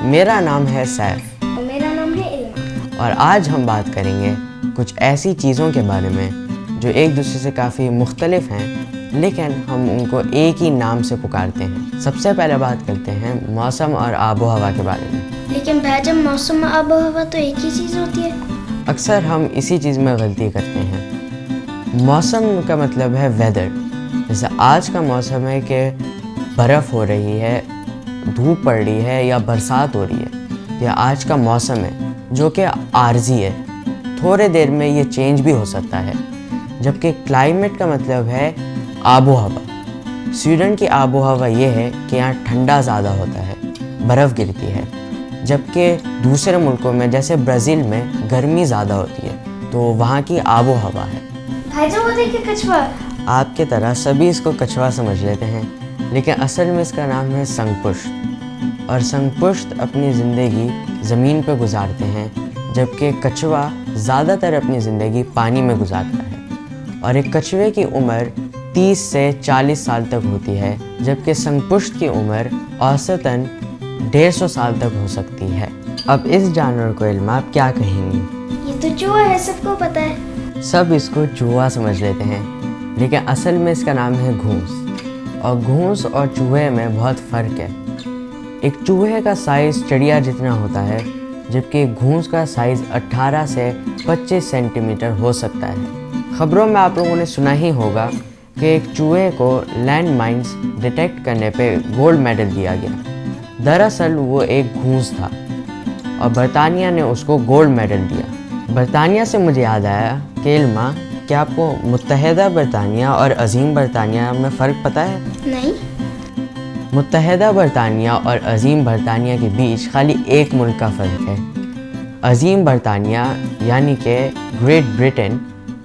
میرا نام ہے سیف اور میرا نام ہے علما، اور آج ہم بات کریں گے کچھ ایسی چیزوں کے بارے میں جو ایک دوسرے سے کافی مختلف ہیں لیکن ہم ان کو ایک ہی نام سے پکارتے ہیں۔ سب سے پہلے بات کرتے ہیں موسم اور آب و ہوا کے بارے میں۔ لیکن بھائی جب موسم آب و ہوا تو ایک ہی چیز ہوتی ہے۔ اکثر ہم اسی چیز میں غلطی کرتے ہیں۔ موسم کا مطلب ہے ویدر، جیسے آج کا موسم ہے کہ برف ہو رہی ہے، دھوپ پڑ رہی ہے یا برسات ہو رہی ہے، یہ آج کا موسم ہے جو کہ عارضی ہے، تھوڑے دیر میں یہ چینج بھی ہو سکتا ہے۔ جبکہ کلائمیٹ کا مطلب ہے آب و ہوا۔ سویڈن کی آب و ہوا یہ ہے کہ یہاں ٹھنڈا زیادہ ہوتا ہے، برف گرتی ہے، جبکہ دوسرے ملکوں میں جیسے برازیل میں گرمی زیادہ ہوتی ہے، تو وہاں کی آب و ہوا ہے۔ بھائی جب وہ دیکھے کچھوا، آپ کی طرح سبھی اس کو کچھوا سمجھ لیتے ہیں، لیکن اصل میں اس کا نام ہے سنگ پشت، اور سنگ پشت اپنی زندگی زمین پہ گزارتے ہیں، جبکہ کچھوا زیادہ تر اپنی زندگی پانی میں گزارتا ہے۔ اور ایک کچھوے کی عمر 30 سے 40 سال تک ہوتی ہے، جبکہ سنگ پشت کی عمر اوسطاً 150 سال تک ہو سکتی ہے۔ اب اس جانور کو علما آپ کیا کہیں گے؟ یہ تو چوہا ہے، سب کو پتہ ہے۔ سب اس کو چوہا سمجھ لیتے ہیں، لیکن اصل میں اس کا نام ہے گھونس، اور گھونس اور چوہے میں بہت فرق ہے۔ ایک چوہے کا سائز چڑیا جتنا ہوتا ہے، جبکہ گھونس کا سائز 18 سے 25 سینٹی میٹر ہو سکتا ہے۔ خبروں میں آپ لوگوں نے سنا ہی ہوگا کہ ایک چوہے کو لینڈ مائنز ڈیٹیکٹ کرنے پہ گولڈ میڈل دیا گیا۔ دراصل وہ ایک گھونس تھا اور برطانیہ نے اس کو گولڈ میڈل دیا۔ برطانیہ سے مجھے یاد آیا کہ علما، کیا آپ کو متحدہ برطانیہ اور عظیم برطانیہ میں فرق پتہ ہے؟ نہیں۔ متحدہ برطانیہ اور عظیم برطانیہ کے بیچ خالی ایک ملک کا فرق ہے۔ عظیم برطانیہ یعنی کہ گریٹ برٹن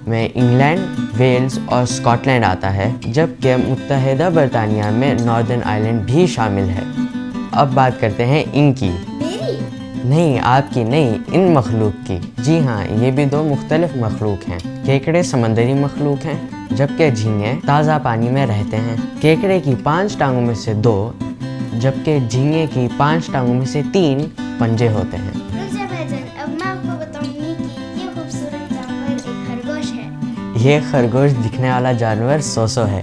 میں انگلینڈ، ویلز اور اسکاٹ لینڈ آتا ہے، جبکہ متحدہ برطانیہ میں ناردرن آئرلینڈ بھی شامل ہے۔ اب بات کرتے ہیں ان کی، میری؟ نہیں آپ کی نہیں، ان مخلوق کی۔ جی ہاں، یہ بھی دو مختلف مخلوق ہیں۔ کیکڑے سمندری مخلوق ہیں، جبکہ جھینگے تازہ پانی میں رہتے ہیں۔ کیکڑے کی 5 ٹانگوں میں سے 2، جبکہ جھینگے کی 5 ٹانگوں میں سے 3 پنجے ہوتے ہیں۔ رک جا بھائی جان، اب میں آپ کو بتاؤں گی کہ یہ خوبصورت جانور ایک خرگوش ہے۔ یہ خرگوش دکھنے والا جانور سوسو ہے،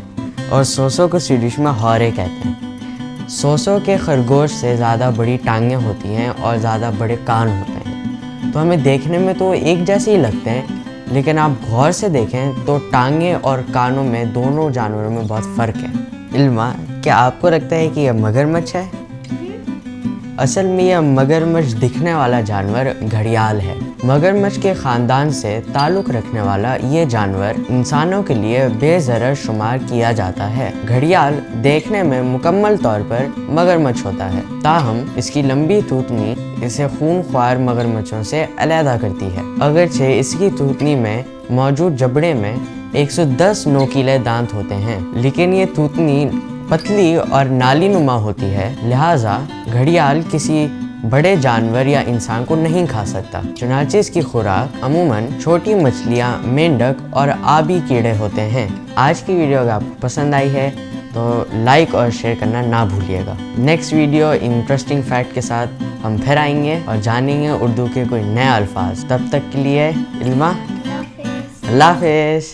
اور سوسو کو سویڈش میں ہورے کہتے ہیں۔ سوسو کے خرگوش سے زیادہ بڑی ٹانگیں ہوتی ہیں اور زیادہ بڑے کان ہوتے ہیں، تو ہمیں دیکھنے میں تو ایک جیسے ہی لگتے ہیں، لیکن آپ غور سے دیکھیں تو ٹانگیں اور کانوں میں دونوں جانوروں میں بہت فرق ہے۔ علما، کیا آپ کو لگتا ہے کہ یہ مگرمچھ ہے؟ اصل میں یہ مگرمچھ دکھنے والا جانور گھڑیال ہے۔ مگرمچھ کے خاندان سے تعلق رکھنے والا یہ جانور انسانوں کے لیے بے ضرر شمار کیا جاتا ہے۔ گھڑیال دیکھنے میں مکمل طور پر مگرمچھ ہوتا ہے، تاہم اس کی لمبی تھوتنی اسے خون خوار مگرمچھوں سے علیحدہ کرتی ہے۔ اگرچہ اس کی تھوتنی میں موجود جبڑے میں 110 نوکیلے دانت ہوتے ہیں، لیکن یہ تھوتنی پتلی اور نالی نما ہوتی ہے، لہٰذا گھڑیال کسی بڑے جانور یا انسان کو نہیں کھا سکتا۔ چنانچہ اس کی خوراک عموماً چھوٹی مچھلیاں، مینڈک اور آبی کیڑے ہوتے ہیں۔ آج کی ویڈیو اگر آپ کو پسند آئی ہے تو لائک اور شیئر کرنا نہ بھولیے گا۔ نیکسٹ ویڈیو انٹرسٹنگ فیکٹ کے ساتھ ہم پھر آئیں گے اور جانیں گے اردو کے کوئی نئے الفاظ۔ تب تک کے لیے علما، اللہ حافظ۔ اللہ حافظ۔